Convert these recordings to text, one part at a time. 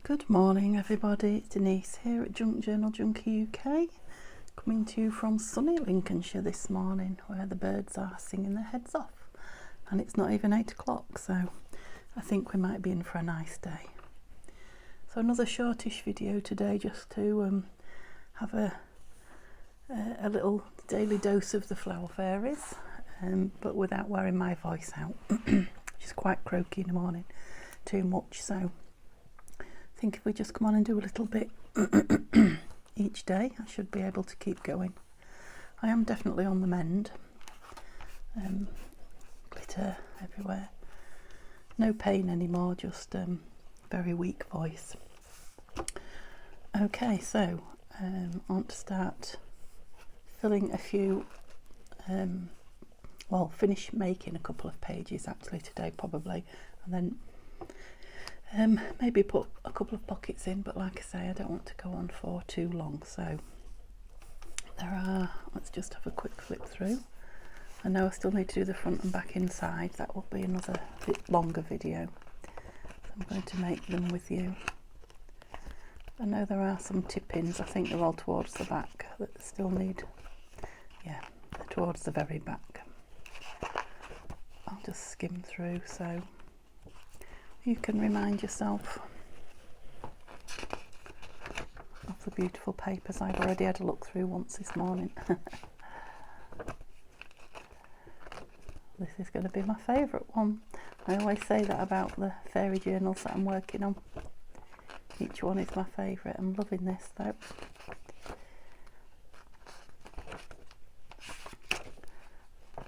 Good morning everybody, it's Denise here at Junk Journal Junkie UK, coming to you from sunny Lincolnshire this morning where the birds are singing their heads off and it's not even 8 o'clock, so I think we might be in for a nice day. So another shortish video today just to have a little daily dose of the flower fairies, but without wearing my voice out. She's quite croaky in the morning, too much, so I think if we just come on and do a little bit each day, I should be able to keep going. I am definitely on the mend. Glitter everywhere. No pain anymore, just very weak voice. Okay, so I want to start filling a few, well, finish making a couple of pages actually today probably, and then maybe put a couple of pockets in, but like I say, I don't want to go on for too long, so there are, let's just have a quick flip through. I know I still need to do the front and back inside, that will be another bit longer video, so I'm going to make them with you. I know there are some tip-ins, I think they're all towards the back that still need, yeah, they're towards the very back. I'll just skim through so you can remind yourself of the beautiful papers. I've already had a look through once this morning. This is going to be my favourite one. I always say that about the fairy journals that I'm working on. Each one is my favourite. I'm loving this though.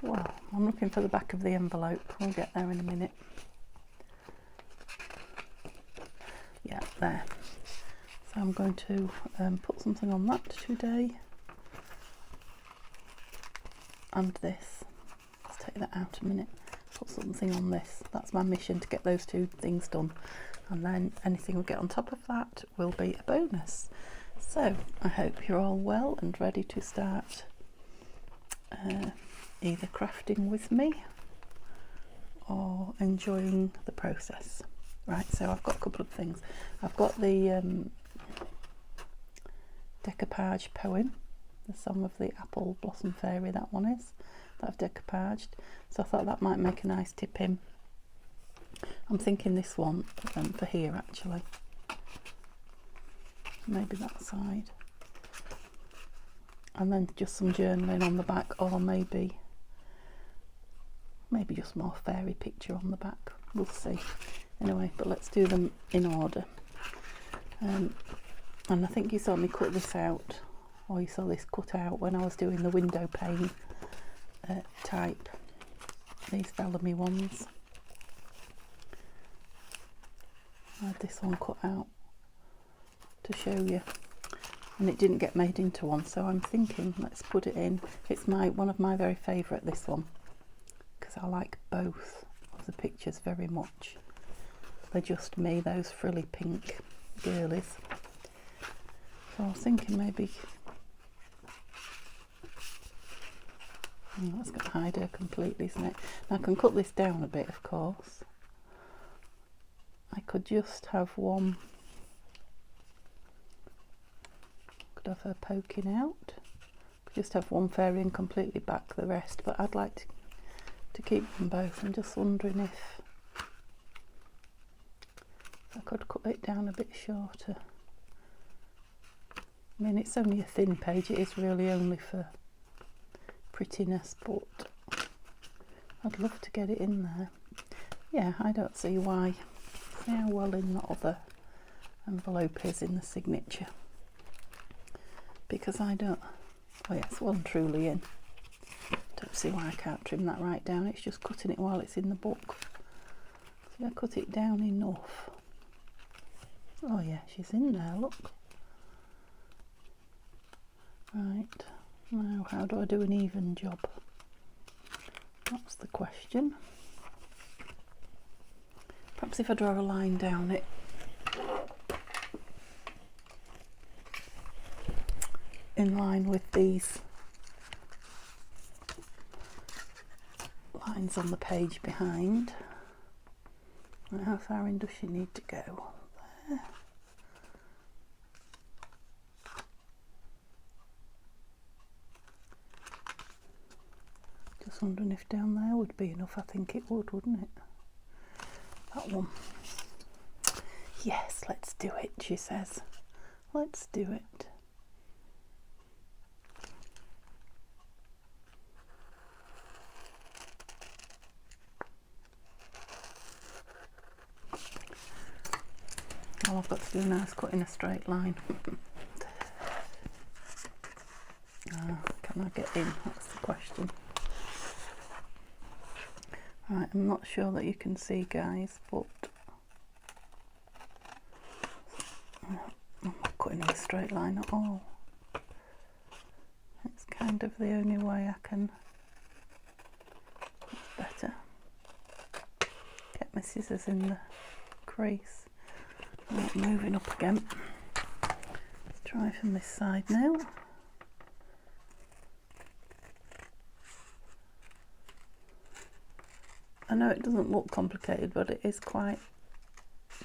Well, I'm looking for the back of the envelope. We'll get there in a minute. Yeah, there. So I'm going to put something on that today. And this. Let's take that out a minute. Put something on this. That's my mission, to get those two things done. And then anything we get on top of that will be a bonus. So I hope you're all well and ready to start either crafting with me or enjoying the process. Right, so I've got a couple of things. I've got the decoupage poem, the Song of the Apple Blossom Fairy, that one is, that I've decoupaged. So I thought that might make a nice tip in. I'm thinking this one for here actually. Maybe that side. And then just some journaling on the back, or maybe just more fairy picture on the back. We'll see. Anyway, but let's do them in order. And I think you saw me cut this out, or you saw this cut out when I was doing the window pane type, these Bellamy ones. I had this one cut out to show you, and it didn't get made into one, so I'm thinking let's put it in. It's one of my very favourite, this one, because I like both of the pictures very much. They're just me, those frilly pink girlies. So I was thinking maybe, that's going to hide her completely, isn't it? Now I can cut this down a bit, of course. I could just have one, could have her poking out, could just have one fairy and completely back the rest, but I'd like to keep them both. I'm just wondering if I could cut it down a bit shorter. I mean, it's only a thin page, it is really only for prettiness, but I'd love to get it in there. Yeah, I don't see why. See how well in the other envelope is in the signature. Because I don't, oh yes, well and truly in. Don't see why I can't trim that right down, it's just cutting it while it's in the book. See, I cut it down enough. Oh yeah, she's in there, look. Right, now how do I do an even job? That's the question. Perhaps if I draw a line down it. In line with these lines on the page behind. Right, how far in does she need to go? There. Just wondering if down there would be enough. I think it would, wouldn't it? That one. Yes, let's do it, she says. Let's do it. All I've got to do now is cut in a straight line. Can I get in? That's the question. Right, I'm not sure that you can see, guys, but I'm not cutting in a straight line at all. It's kind of the only way I can. It's better. Get my scissors in the crease. Right, moving up again. Let's try from this side now. I know it doesn't look complicated, but it is quite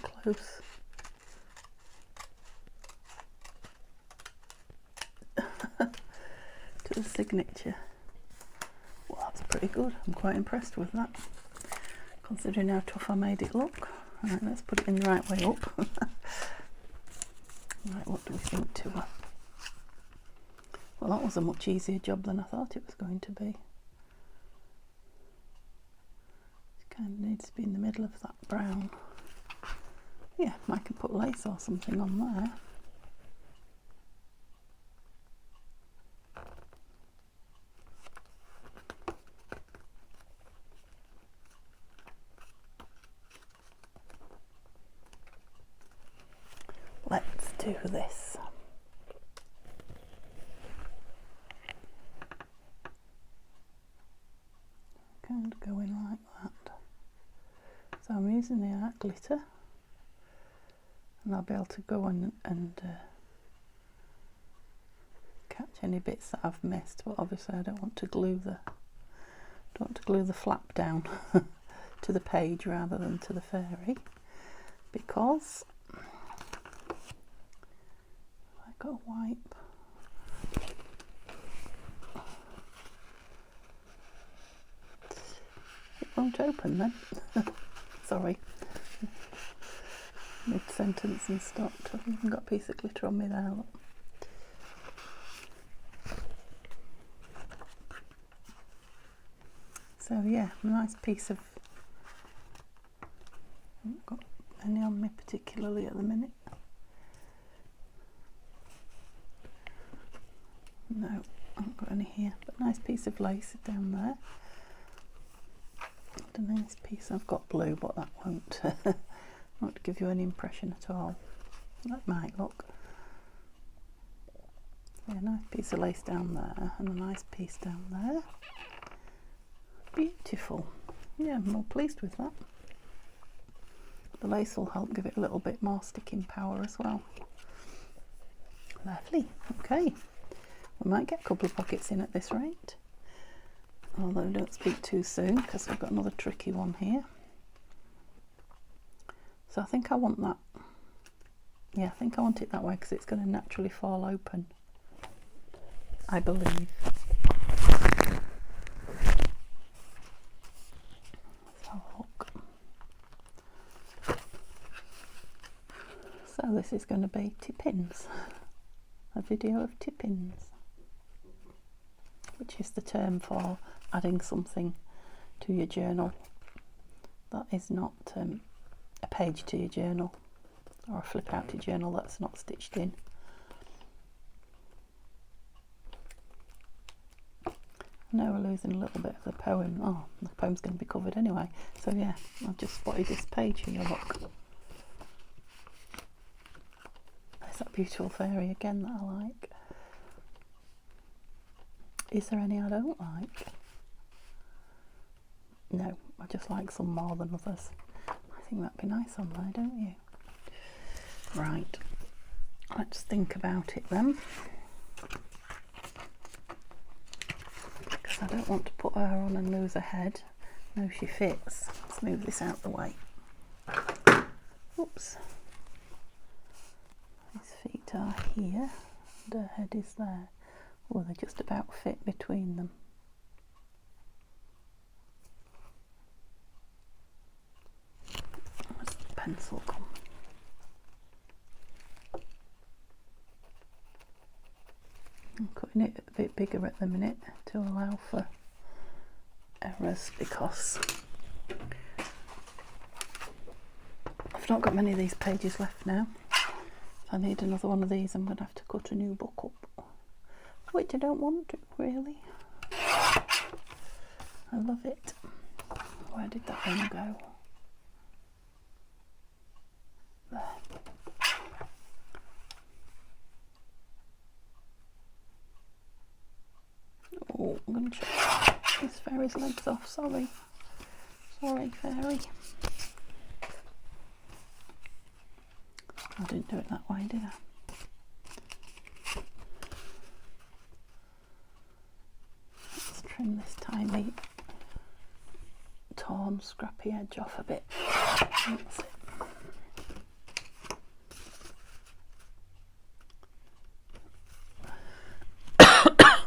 close. To the signature. Well, that's pretty good. I'm quite impressed with that, considering how tough I made it look. Right, let's put it in the right way up. Right, what do we think to her? Well, that was a much easier job than I thought it was going to be. It kind of needs to be in the middle of that brown. Yeah, I can put lace or something on there. Let's do this. Kind of going like that. So I'm using the art glitter, and I'll be able to go on and catch any bits that I've missed. But obviously, I don't want to glue the flap down to the page rather than to the fairy, because I got a wipe. It won't open then. Sorry. Mid-sentence and stopped. I've even got a piece of glitter on me there. Look. So yeah, a nice piece of. I haven't got any on me particularly at the minute. No, I haven't got any here, but nice piece of lace down there. And a nice piece. I've got blue, but that won't give you any impression at all. That might look. Yeah, nice piece of lace down there, and a nice piece down there. Beautiful. Yeah, I'm more pleased with that. The lace will help give it a little bit more sticking power as well. Lovely. Okay. We might get a couple of pockets in at this rate. Although don't speak too soon, because we've got another tricky one here. So I think I want that. Yeah, I think I want it that way because it's going to naturally fall open, I believe. Let's have a look. So this is going to be tip-ins. A video of tip-ins, which is the term for adding something to your journal that is not a page to your journal or a flip out to your journal that's not stitched in. Now we're losing a little bit of the poem. Oh, the poem's going to be covered anyway. So yeah, I've just spotted this page here, look. There's that beautiful fairy again that I like. Is there any I don't like? No, I just like some more than others. I think that'd be nice on there, don't you? Right, let's think about it then. Because I don't want to put her on and lose her head. No, she fits. Let's move this out the way. Oops. His feet are here and her head is there. Oh, they just about fit between them. pencil gum. I'm cutting it a bit bigger at the minute to allow for errors because I've not got many of these pages left now. If I need another one of these, I'm going to have to cut a new book up, which I don't want to really. I love it. Where did that one go? There. Oh, I'm going to chop this fairy's legs off. Sorry, fairy. I didn't do it that way, did I? Let's trim this tiny, torn, scrappy edge off a bit. That's it.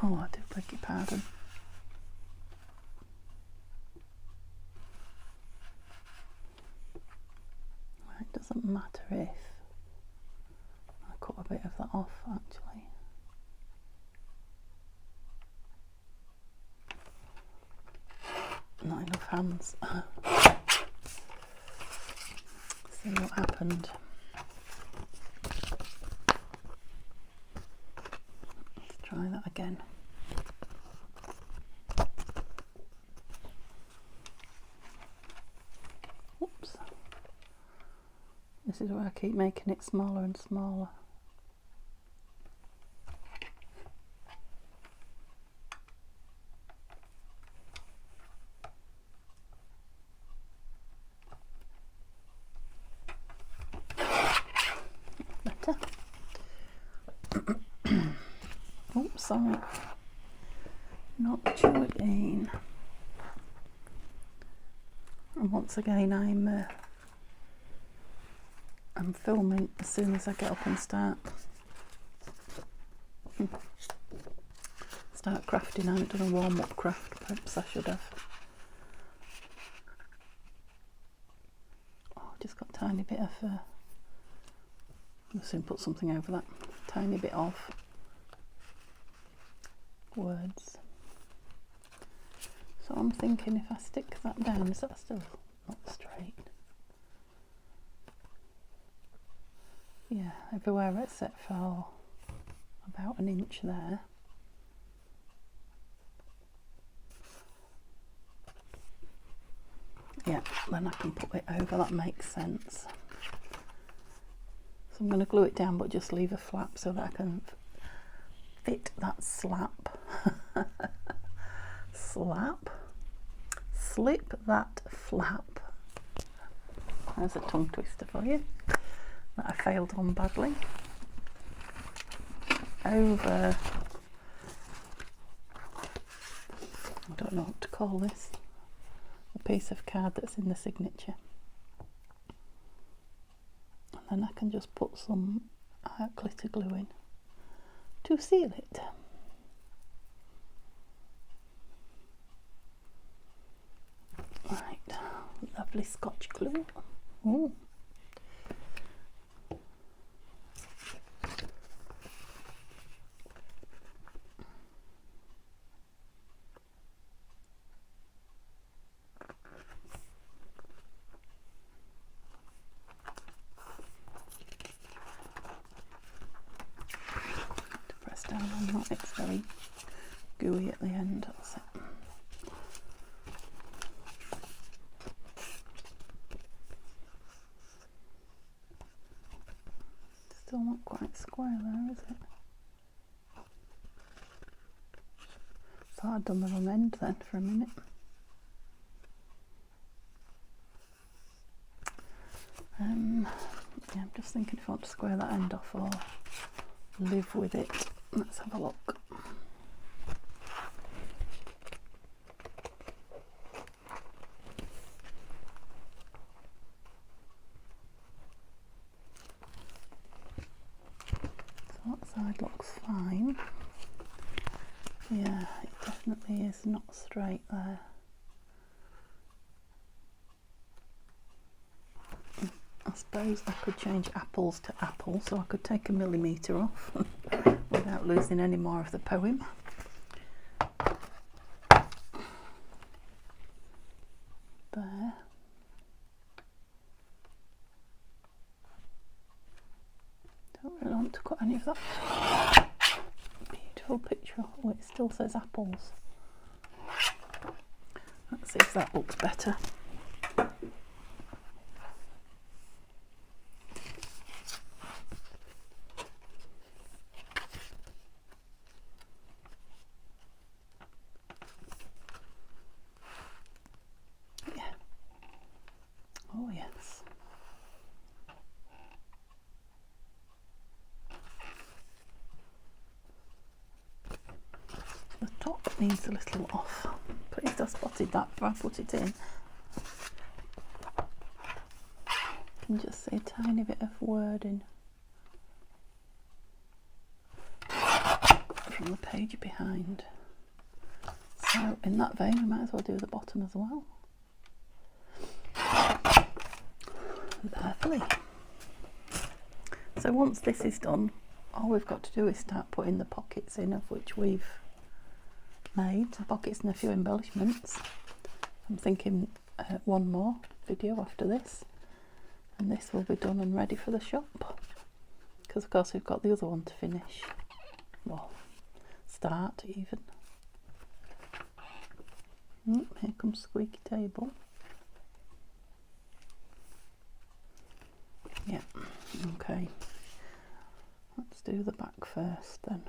Oh, I do beg your pardon. It doesn't matter if I cut a bit of that off, actually. Not enough hands. See what happened. Let's try that again. Oops. This is where I keep making it smaller and smaller. Better. Oops, sorry. Not chewing. And once again, I'm filming as soon as I get up and start crafting. I haven't done a warm-up craft. Perhaps I should have. Oh, just got a tiny bit of I'll soon put something over that. Tiny bit of words. So I'm thinking if I stick that down, is that still not straight? Yeah, everywhere except for about an inch there. Yeah, then I can put it over, that makes sense. So I'm going to glue it down but just leave a flap so that I can fit that slip that flap. There's a tongue twister for you that I failed on badly. Over, I don't know what to call this, a piece of card that's in the signature. And then I can just put some glitter glue in to seal it. Right, lovely Scotch glue. Ooh. Down on that, it's very gooey at the end, that's it. Still not quite square there, is it? Thought I'd done the wrong end then for a minute. Yeah, I'm just thinking if I want to square that end off or live with it. Let's have a look. So that side looks fine. Yeah, it definitely is not straight there. I suppose I could change apples to apple, so I could take a millimetre off without losing any more of the poem. There. Don't really want to cut any of that beautiful picture off. Oh, it still says apples. Let's see if that looks better. Yeah. Oh yes. The top needs a little off. Please, I spotted that before I put it in. You can just see a tiny bit of wording from the page behind. So in that vein, we might as well do the bottom as well. Lovely. So once this is done, all we've got to do is start putting the pockets in, of which we've made the pockets and a few embellishments. I'm thinking one more video after this, and this will be done and ready for the shop, because of course we've got the other one to finish, well, start even. Here comes squeaky table. Yeah, okay, let's do the back first then.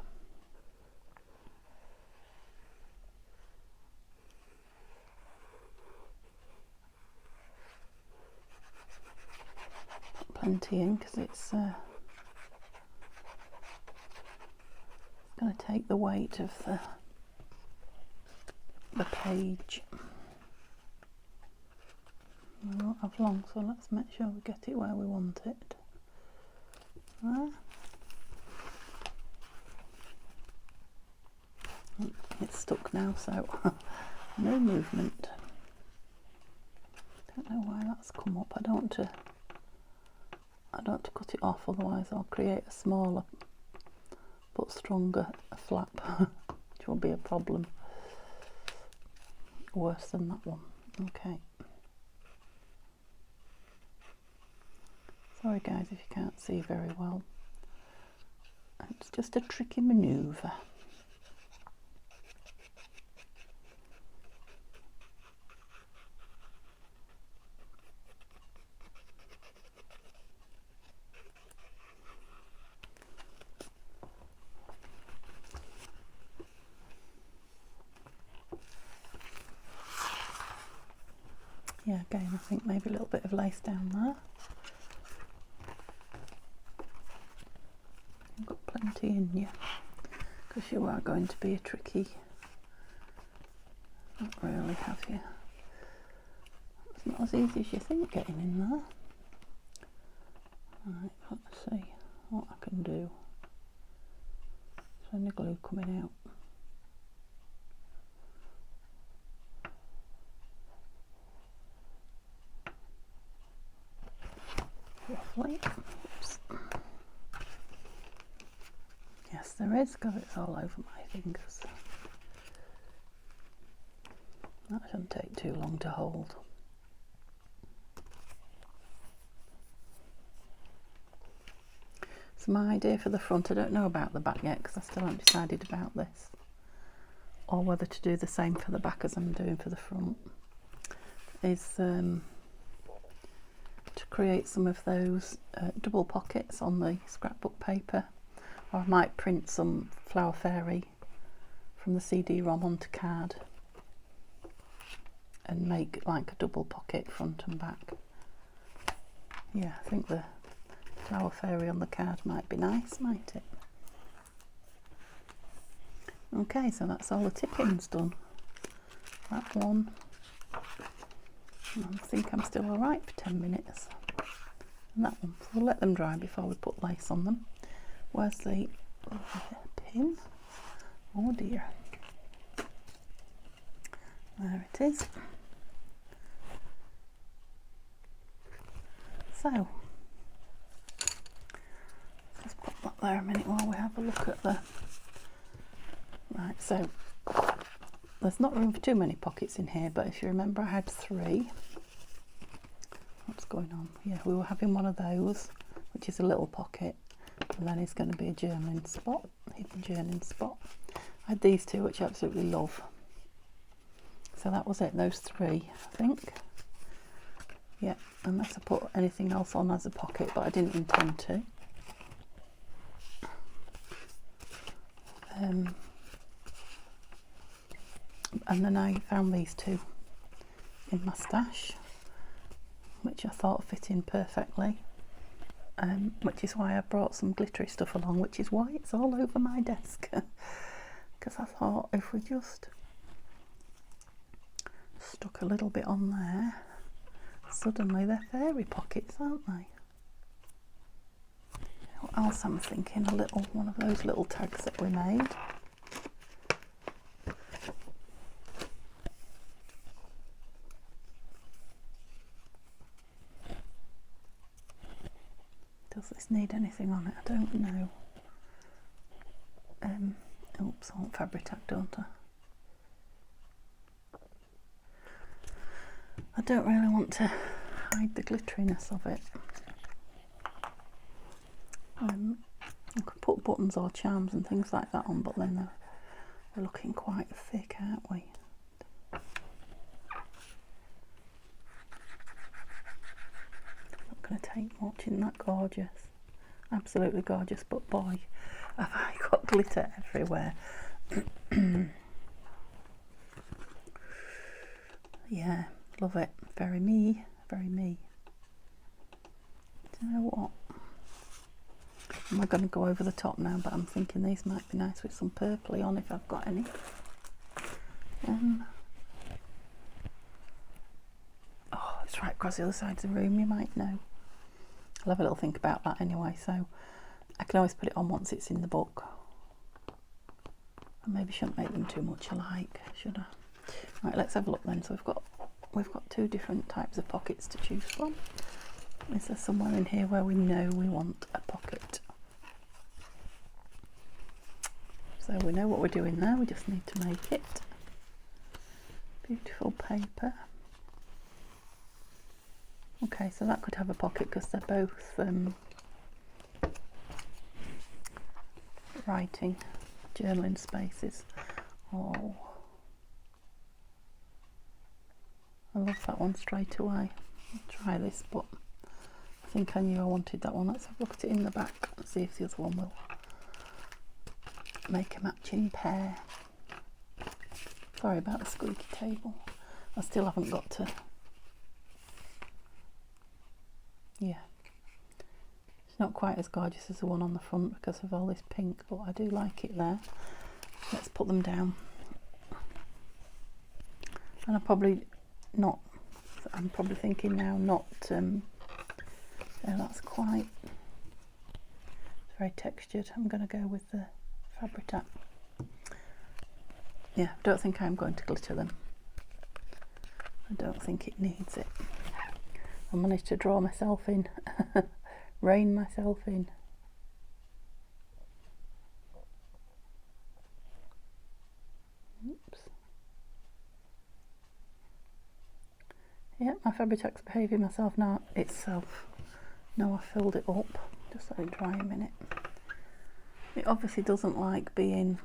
Plenty in, because it's going to take the weight of the page. We won't have long, so let's make sure we get it where we want it. There. It's stuck now, so no movement. Don't know why that's come up. I don't want to cut it off, otherwise I'll create a smaller but stronger flap, which will be a problem. Worse than that one. Okay. Sorry guys if you can't see very well. It's just a tricky manoeuvre. Yeah, again, I think maybe a little bit of lace down there. You've got plenty in you, because you are going to be a tricky, not really, have you? It's not as easy as you think getting in there. Right, let's see what I can do. There's only glue coming out. Roughly. Oops. Yes, there is, because it's all over my fingers. That shouldn't take too long to hold. So my idea for the front, I don't know about the back yet, because I still haven't decided about this, or whether to do the same for the back as I'm doing for the front, is to create some of those double pockets on the scrapbook paper, or I might print some Flower Fairy from the CD-ROM onto card and make like a double pocket front and back. Yeah, I think the Flower Fairy on the card might be nice, might it? Okay, so that's all the tippings done. That one. I think I'm still alright for 10 minutes. And that one. So we'll let them dry before we put lace on them. Where's the pin? Oh dear. There it is. So, there a minute while we have a look at the... Right, so there's not room for too many pockets in here, but if you remember I had 3. What's going on? Yeah, we were having one of those, which is a little pocket, and then it's going to be a journaling spot, hidden journaling spot. I had these 2, which I absolutely love. So that was it, those 3, I think. Yeah, unless I put anything else on as a pocket, but I didn't intend to. And then I found these 2 in my stash, which I thought fit in perfectly, which is why I brought some glittery stuff along, which is why it's all over my desk. Because I thought if we just stuck a little bit on there, suddenly they're fairy pockets, aren't they? What else I'm thinking? One of those little tags that we made. Does this need anything on it? I don't know. Oops, I want fabric tack, don't I? I don't really want to hide the glitteriness of it. I could put buttons or charms and things like that on, but then they're looking quite thick, aren't we? Not going to take much. Isn't that gorgeous? Absolutely gorgeous, but boy, have I got glitter everywhere. Yeah, love it. Very me, very me. Do you know what? I'm not going to go over the top now, but I'm thinking these might be nice with some purpley on if I've got any. Oh, it's right across the other side of the room, you might know. I'll have a little think about that anyway, so I can always put it on once it's in the book. I maybe shouldn't make them too much alike, should I? Right, let's have a look then. So we've got 2 different types of pockets to choose from. Is there somewhere in here where we know we want a pocket? So we know what we're doing there, we just need to make it. Beautiful paper. Okay, so that could have a pocket because they're both writing, journaling spaces. Oh, I love that one straight away. I'll try this, but I think I knew I wanted that one. Let's have a look at it in the back and see if the other one will make a matching pair. Sorry about the squeaky table. I still haven't got to... Yeah. It's not quite as gorgeous as the one on the front because of all this pink, but I do like it there. Let's put them down. And I'm probably thinking now not... yeah, that's quite... It's very textured. I'm going to go with the fabric tack. Yeah, I don't think I'm going to glitter them. I don't think it needs it. I managed to draw myself in, rein myself in. Oops. Yeah, my fabric tack's behaving myself now itself. Now I filled it up. Just let it dry a minute. It obviously doesn't like being,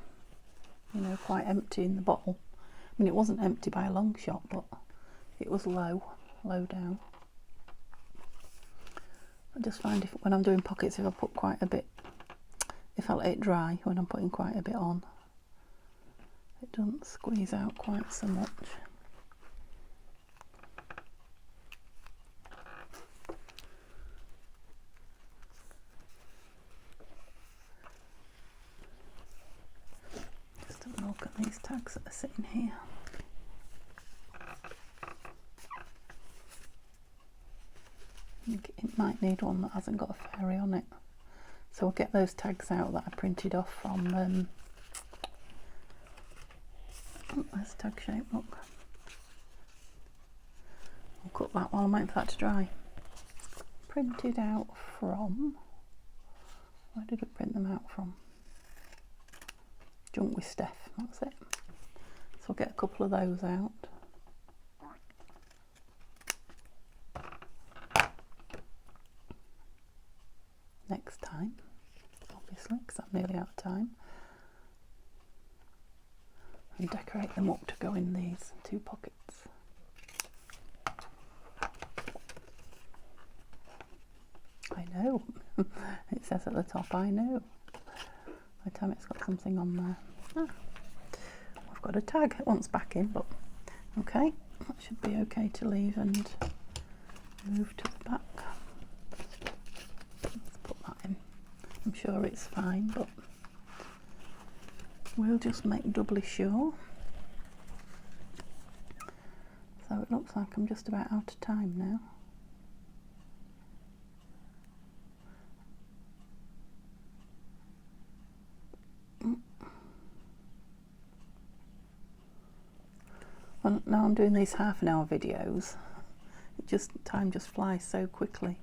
you know, quite empty in the bottle. I mean, it wasn't empty by a long shot, but it was low down. I just find when I'm doing pockets, if I put quite a bit, if I let it dry when I'm putting quite a bit on, it doesn't squeeze out quite so much. Just have a look at these tags that are sitting here. I think it might need one that hasn't got a fairy on it. So I'll get those tags out that I printed off from, oh, there's tag shape, look. I'll cut that while I'm waiting for that to dry. Printed out from, Where did it print them out from? Junk with Steph, that's it. So I'll get a couple of those out. Next time, obviously, because I'm nearly out of time. And decorate them up to go in these 2 pockets. I know. It says at the top, I know. By the time it's got something on there. I've got a tag. It wants back in, but okay. That should be okay to leave and move to the back. Let's put that in. I'm sure it's fine, but we'll just make doubly sure. So it looks like I'm just about out of time now. Well, now I'm doing these half-an-hour videos. Time just flies so quickly.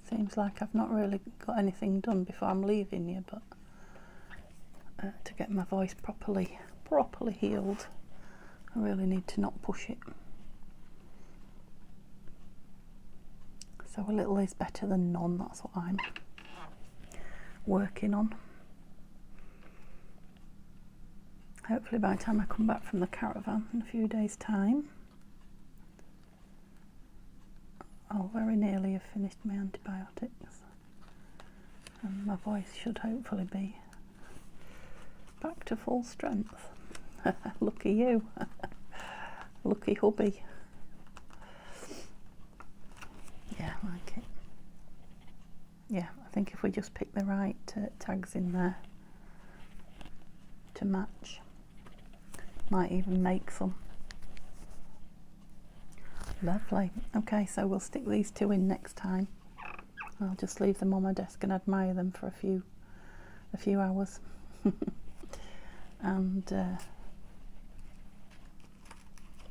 Seems like I've not really got anything done before I'm leaving you, but to get my voice properly healed, I really need to not push it. So a little is better than none. That's what I'm working on. Hopefully by the time I come back from the caravan in a few days' time, I'll very nearly have finished my antibiotics and my voice should hopefully be back to full strength. Lucky you. Lucky hubby. Yeah, I like it. Yeah, I think if we just pick the right tags in there to match, might even make some. Lovely. Okay, so we'll stick these 2 in next time. I'll just leave them on my desk and admire them for a few hours. And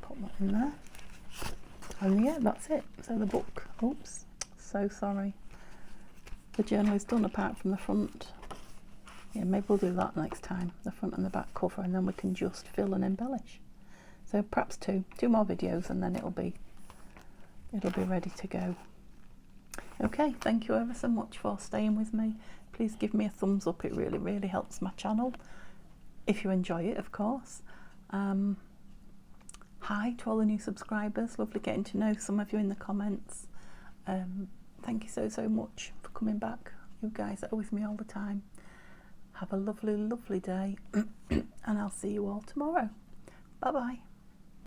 put that in there. And yeah, that's it. So the book, oops, so sorry. The journal is done apart from the front. Yeah, maybe we'll do that next time, the front and the back cover, and then we can just fill and embellish. So perhaps two more videos and then it'll be ready to go. Okay, thank you ever so much for staying with me. Please give me a thumbs up, it really helps my channel, if you enjoy it, of course. Hi to all the new subscribers, lovely getting to know some of you in the comments. Thank you so much for coming back. You guys are with me all the time. Have a lovely day and I'll see you all tomorrow. Bye bye.